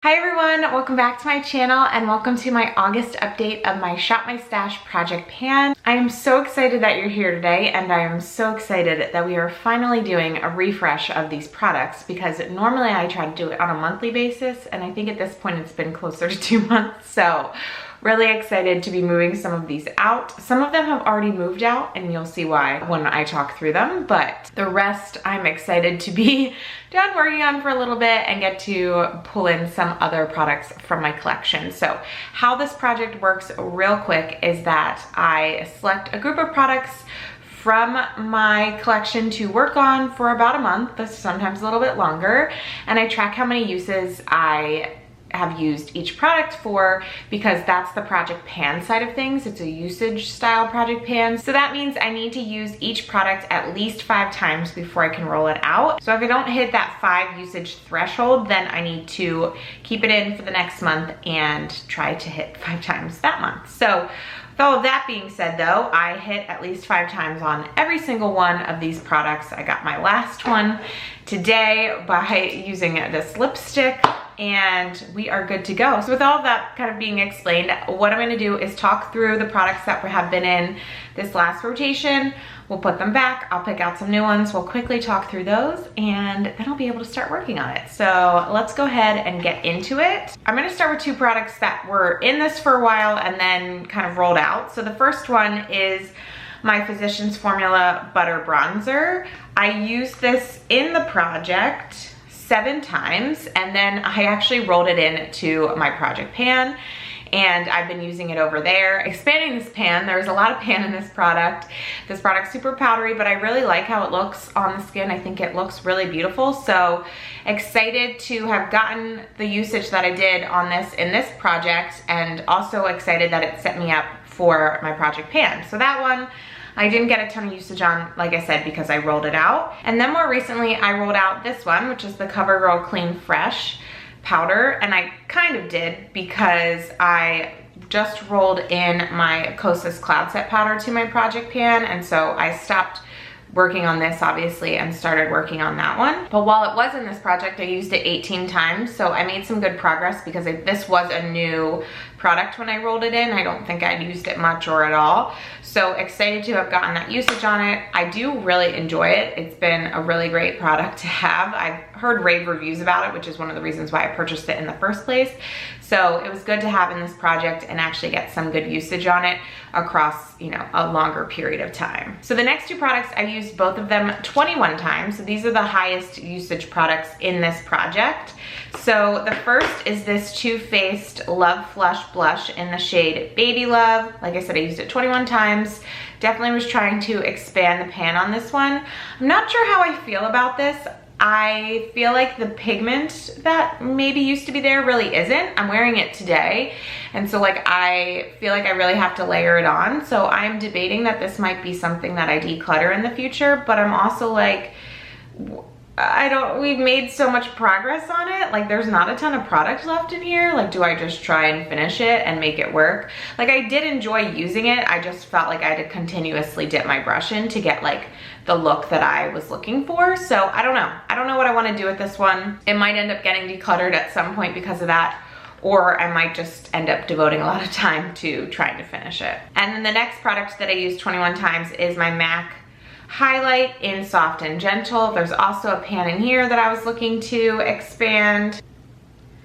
Hi everyone, welcome back to my channel and welcome to my August update of my Shop My Stash project pan. I am so excited that you're here today and I am so excited that we are finally doing a refresh of these products because normally I try to do it on a monthly basis and I think at this point it's been closer to 2 months. So really excited to be moving some of these out. Some of them have already moved out and you'll see why when I talk through them, but the rest I'm excited to be done working on for a little bit and get to pull in some other products from my collection. So how this project works real quick is that I select a group of products from my collection to work on for about a month, sometimes a little bit longer, and I track how many uses I have used each product for because that's the project pan side of things. It's a usage style project pan. So that means I need to use each product at least 5 times before I can roll it out. So if I don't hit that 5 usage threshold, then I need to keep it in for the next month and try to hit 5 times that month. So with all of that being said though, I hit at least 5 times on every single one of these products. I got my last one today by using this lipstick and we are good to go. So with all of that kind of being explained, what I'm gonna do is talk through the products that have been in this last rotation. We'll put them back, I'll pick out some new ones, we'll quickly talk through those, and then I'll be able to start working on it. So let's go ahead and get into it. I'm gonna start with 2 products that were in this for a while and then kind of rolled out. So the first one is my Physicians Formula Butter Bronzer. I used this in the project 7 times and then I actually rolled it into my project pan and I've been using it over there. Expanding this pan, there's a lot of pan in this product. This product's super powdery, but I really like how it looks on the skin. I think it looks really beautiful. So excited to have gotten the usage that I did on this in this project and also excited that it set me up for my project pan. So that one, I didn't get a ton of usage on, like I said, because I rolled it out. And then more recently, I rolled out this one, which is the CoverGirl Clean Fresh powder. And I kind of did because I just rolled in my Kosas Cloud Set powder to my project pan. And so I stopped working on this obviously and started working on that one. But while it was in this project, I used it 18 times. So I made some good progress because this was a new product when I rolled it in. I don't think I'd used it much or at all. So excited to have gotten that usage on it. I do really enjoy it. It's been a really great product to have. I've heard rave reviews about it, which is one of the reasons why I purchased it in the first place. So it was good to have in this project and actually get some good usage on it across, you know, a longer period of time. So the next 2 products, I used both of them 21 times. So these are the highest usage products in this project. So the first is this Too Faced Love Flush Blush in the shade Baby Love. Like I said, I used it 21 times. Definitely was trying to expand the pan on this one. I'm not sure how I feel about this. I feel like the pigment that maybe used to be there really isn't. I'm wearing it today. And so like I feel like I really have to layer it on. So I'm debating that this might be something that I declutter in the future, but I'm also like, we've made so much progress on it. Like there's not a ton of product left in here. Like, do I just try and finish it and make it work? Like I did enjoy using it. I just felt like I had to continuously dip my brush in to get like the look that I was looking for. So I don't know. I don't know what I want to do with this one. It might end up getting decluttered at some point because of that, or I might just end up devoting a lot of time to trying to finish it. And then the next product that I used 21 times is my MAC Highlight in Soft and Gentle. There's also a pan in here that I was looking to expand,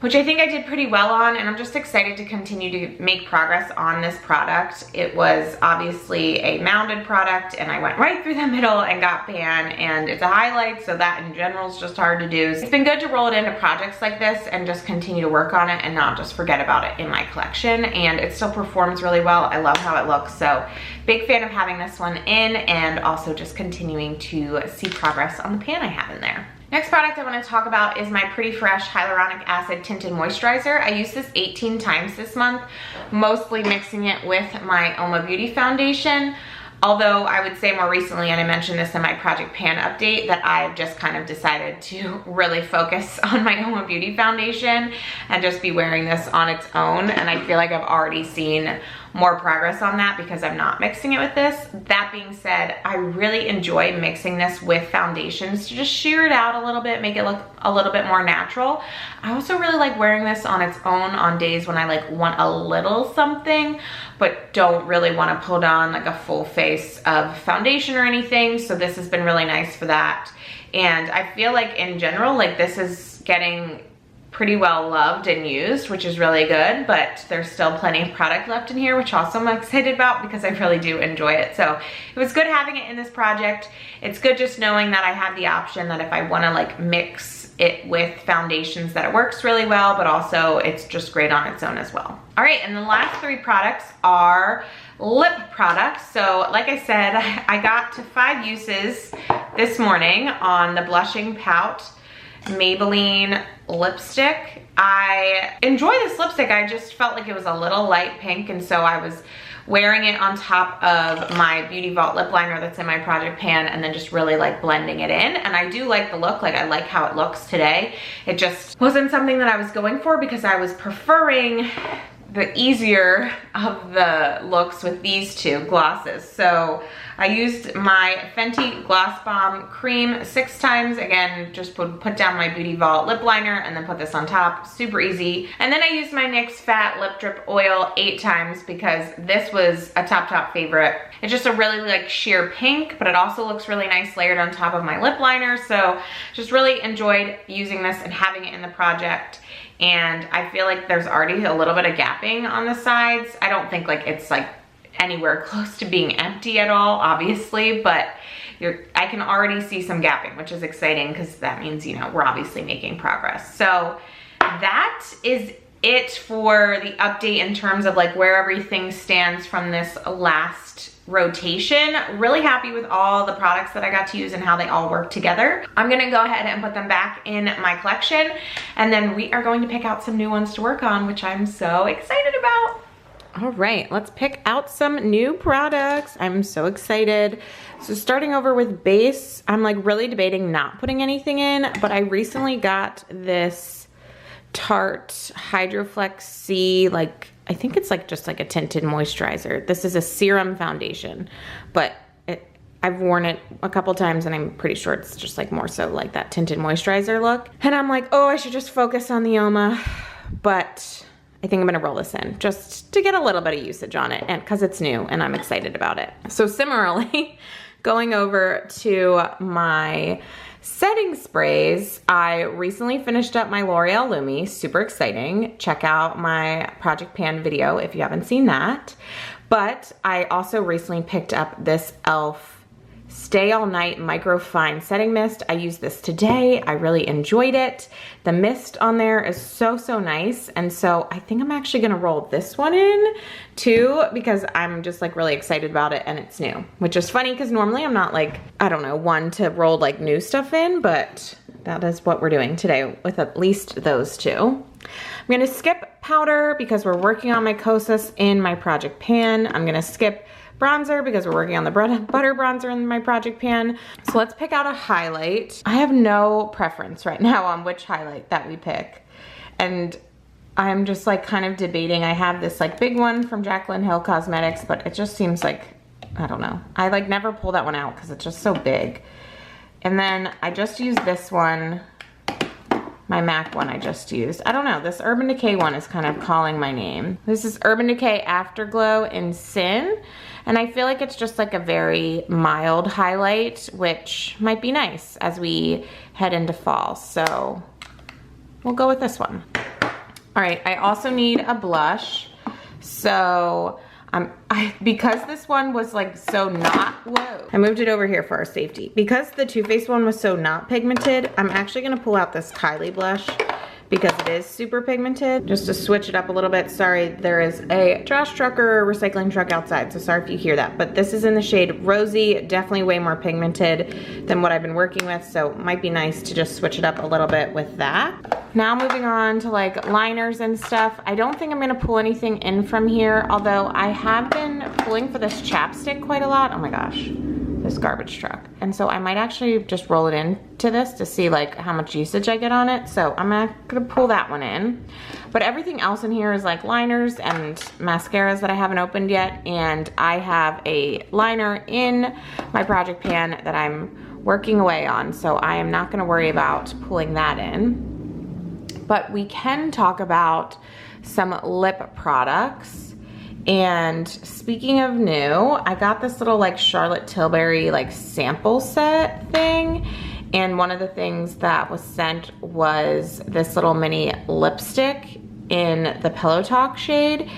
which I think I did pretty well on, and I'm just excited to continue to make progress on this product. It was obviously a mounded product and I went right through the middle and got pan, and it's a highlight, so that in general is just hard to do. It's been good to roll it into projects like this and just continue to work on it and not just forget about it in my collection, and it still performs really well. I love how it looks, so big fan of having this one in and also just continuing to see progress on the pan I have in there. Next product I want to talk about is my Pretty Fresh Hyaluronic Acid Tinted Moisturizer. I used this 18 times this month, mostly mixing it with my Oma Beauty foundation. Although I would say more recently, and I mentioned this in my Project Pan update, that I've just kind of decided to really focus on my Oma Beauty foundation and just be wearing this on its own. And I feel like I've already seen more progress on that because I'm not mixing it with this. That being said, I really enjoy mixing this with foundations to just sheer it out a little bit, make it look a little bit more natural. I also really like wearing this on its own on days when I like want a little something, but don't really want to put on like a full face of foundation or anything. So this has been really nice for that. And I feel like in general, like this is getting pretty well loved and used, which is really good, but there's still plenty of product left in here, which also I'm excited about because I really do enjoy it. So it was good having it in this project. It's good just knowing that I have the option that if I wanna like mix it with foundations that it works really well, but also it's just great on its own as well. All right, and the last 3 products are lip products. So like I said, I got to 5 uses this morning on the Blushing Pout Maybelline lipstick. I enjoy this lipstick. I just felt like it was a little light pink, and so I was wearing it on top of my Beauty Vault lip liner that's in my project pan, and then just really like blending it in. And I do like the look, like I like how it looks today. It just wasn't something that I was going for because I was preferring the easier of the looks with these 2 glosses. So I used my Fenty Gloss Bomb Cream 6 times. Again, just put down my Beauty Vault lip liner and then put this on top, super easy. And then I used my NYX Fat Lip Drip Oil 8 times because this was a top favorite. It's just a really like sheer pink, but it also looks really nice layered on top of my lip liner. So just really enjoyed using this and having it in the project. And I feel like there's already a little bit of gapping on the sides. I don't think like it's like anywhere close to being empty at all, obviously, but I can already see some gapping, which is exciting because that means, you know, we're obviously making progress. So that is it for the update in terms of like where everything stands from this last rotation. Really happy with all the products that I got to use and how they all work together. I'm gonna go ahead and put them back in my collection, and then we are going to pick out some new ones to work on, which I'm so excited about. All right, let's pick out some new products. I'm so excited. So starting over with base, I'm like really debating not putting anything in, but I recently got this Tarte Hydroflex C, like I think it's like just like a tinted moisturizer. This is a serum foundation, but I've worn it a couple times and I'm pretty sure it's just like more so like that tinted moisturizer look. And I'm like, oh, I should just focus on the Oma, but I think I'm gonna roll this in just to get a little bit of usage on it, and because it's new and I'm excited about it. So similarly, going over to my setting sprays, I recently finished up my L'Oreal Lumi, super exciting. Check out my Project Pan video if you haven't seen that. But I also recently picked up this e.l.f. Stay All Night Microfine Setting Mist. I used this today. I really enjoyed it. The mist on there is so nice. And so I think I'm actually gonna roll this one in too, because I'm just like really excited about it and it's new, which is funny because normally I'm not like, I don't know, one to roll like new stuff in, but that is what we're doing today with at least those 2. I'm gonna skip powder because we're working on my Kosas in my Project Pan. I'm gonna skip bronzer because we're working on the butter bronzer in my Project Pan. So let's pick out a highlight. I have no preference right now on which highlight that we pick. And I'm just like kind of debating. I have this like big one from Jaclyn Hill Cosmetics, but it just seems like, I don't know. I like never pull that one out because it's just so big. And then I just used this one, my MAC one I just used. I don't know, this Urban Decay one is kind of calling my name. This is Urban Decay Afterglow in Sin. And I feel like it's just like a very mild highlight, which might be nice as we head into fall. So we'll go with this one. All right, I also need a blush. So because this one was like so not, whoa. I moved it over here for our safety. Because the Too Faced one was so not pigmented, I'm actually gonna pull out this Kylie blush because it is super pigmented, just to switch it up a little bit. Sorry, there is a trash truck or recycling truck outside, so sorry if you hear that. But this is in the shade Rosy, definitely way more pigmented than what I've been working with, so it might be nice to just switch it up a little bit with that. Now moving on to like liners and stuff. I don't think I'm gonna pull anything in from here, although I have been pulling for this chapstick quite a lot. Oh my gosh. this garbage truck. And so I might actually just roll it into this to see like how much usage I get on it. So I'm gonna pull that one in. But everything else in here is like liners and mascaras that I haven't opened yet. And I have a liner in my project pan that I'm working away on. So I am not gonna worry about pulling that in. But we can talk about some lip products. And speaking of new, I got this little like Charlotte Tilbury like sample set thing. And one of the things that was sent was this little mini lipstick in the Pillow Talk shade.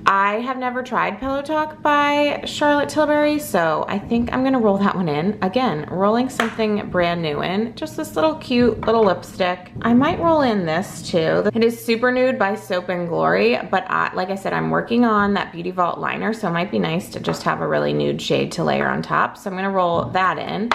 I have never tried Pillow Talk by Charlotte Tilbury, so I think I'm gonna roll that one in. Again, rolling something brand new in, just this little cute little lipstick. I might roll in this too. It is Super Nude by Soap and Glory, but like I said, I'm working on that Beauty Vault liner, so it might be nice to just have a really nude shade to layer on top. So I'm gonna roll that in.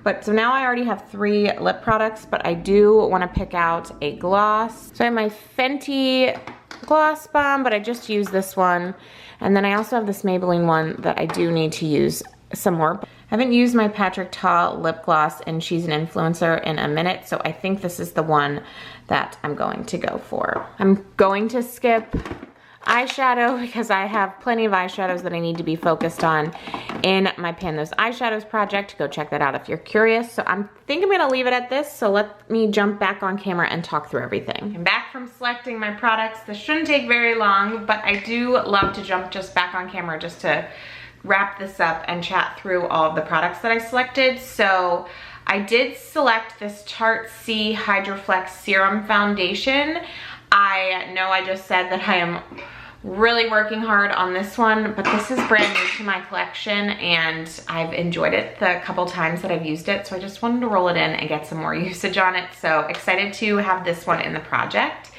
But so now I already have 3 lip products, but I do wanna pick out a gloss. So I have my Fenty Gloss Bomb, but I just used this one. And then I also have this Maybelline one that I do need to use some more. I haven't used my Patrick Ta lip gloss and She's an Influencer in a minute, so I think this is the one that I'm going to go for. I'm going to skip eyeshadow because I have plenty of eyeshadows that I need to be focused on in my Pan Those Eyeshadows project. Go check that out if you're curious. So I think I'm gonna leave it at this, so let me jump back on camera and talk through everything. I'm back from selecting my products. This shouldn't take very long, but I do love to jump just back on camera just to wrap this up and chat through all of the products that I selected. So I did select this Tarte C Hydroflex Serum Foundation. I know I just said that I am really working hard on this one, but this is brand new to my collection and I've enjoyed it the couple times that I've used it, so I just wanted to roll it in and get some more usage on it. So excited to have this one in the project.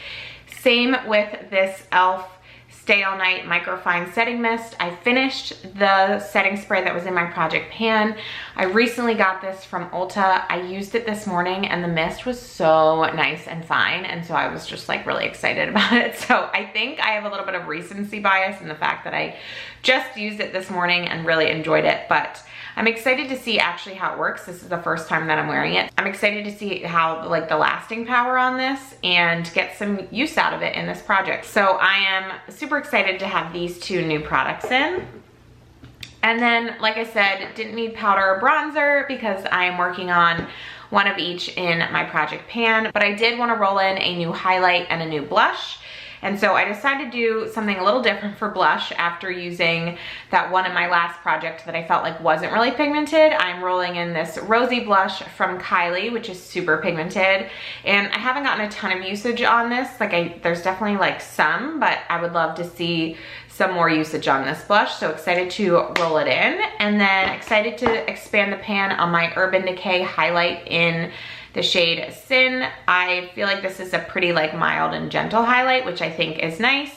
Same with this e.l.f. Stay All Night Microfine Setting Mist. I finished the setting spray that was in my project pan. I recently got this from Ulta. I used it this morning and the mist was so nice and fine, and so I was just like really excited about it. So I think I have a little bit of recency bias in the fact that I just used it this morning and really enjoyed it, but I'm excited to see actually how it works. This is the first time that I'm wearing it. I'm excited to see how like the lasting power on this and get some use out of it in this project. So I am super excited to have these 2 new products in. And then, like I said, didn't need powder or bronzer because I am working on one of each in my project pan, but I did want to roll in a new highlight and a new blush. And so I decided to do something a little different for blush after using that one in my last project that I felt like wasn't really pigmented. I'm rolling in this rosy blush from Kylie, which is super pigmented. And I haven't gotten a ton of usage on this. Like there's definitely like some, but I would love to see some more usage on this blush. So excited to roll it in. And then excited to expand the pan on my Urban Decay highlight in the shade Sin. I feel like this is a pretty like mild and gentle highlight, which I think is nice.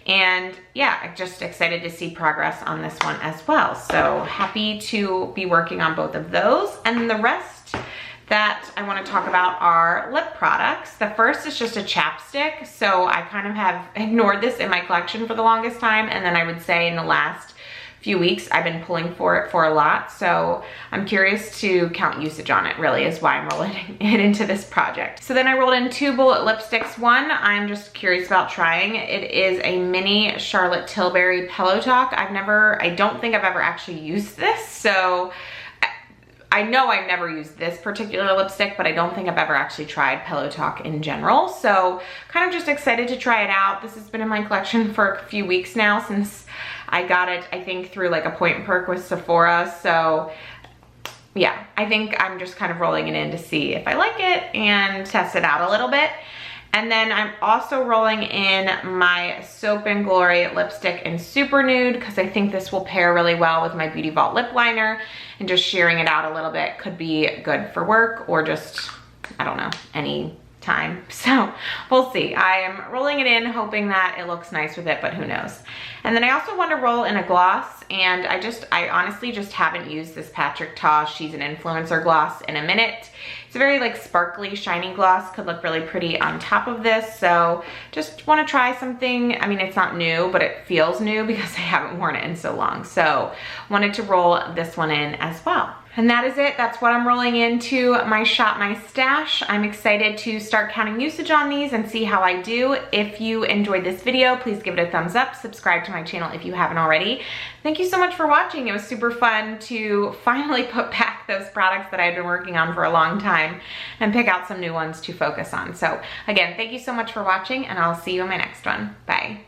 And yeah, I'm just excited to see progress on this one as well. So happy to be working on both of those. And the rest that I want to talk about are lip products. The first is just a chapstick. So I kind of have ignored this in my collection for the longest time. And then I would say in the last few weeks I've been pulling for it for a lot, so I'm curious to count usage on it, really is why I'm rolling it into this project. So then I rolled in 2 bullet lipsticks. One I'm just curious about trying. It is a mini Charlotte Tilbury Pillow Talk. I don't think I've ever actually used this, so I know I've never used this particular lipstick, but I don't think I've ever actually tried Pillow Talk in general. So kind of just excited to try it out. This has been in my collection for a few weeks now since I got it, I think, through like a point perk with Sephora. So yeah, I think I'm just kind of rolling it in to see if I like it and test it out a little bit. And then I'm also rolling in my Soap and Glory lipstick in Super Nude because I think this will pair really well with my Beauty Vault lip liner, and just shearing it out a little bit could be good for work or just, I don't know, any time. So we'll see. I am rolling it in, hoping that it looks nice with it, but who knows. And then I also want to roll in a gloss, and I honestly just haven't used this Patrick Ta She's an Influencer gloss in a minute. It's a very like sparkly, shiny gloss, could look really pretty on top of this. So just want to try something. I mean, it's not new, but it feels new because I haven't worn it in so long. So wanted to roll this one in as well. And that is it. That's what I'm rolling into my Shop My Stash. I'm excited to start counting usage on these and see how I do. If you enjoyed this video, please give it a thumbs up. Subscribe to my channel if you haven't already. Thank you so much for watching. It was super fun to finally put back those products that I've been working on for a long time and pick out some new ones to focus on. So again, thank you so much for watching, and I'll see you in my next one. Bye.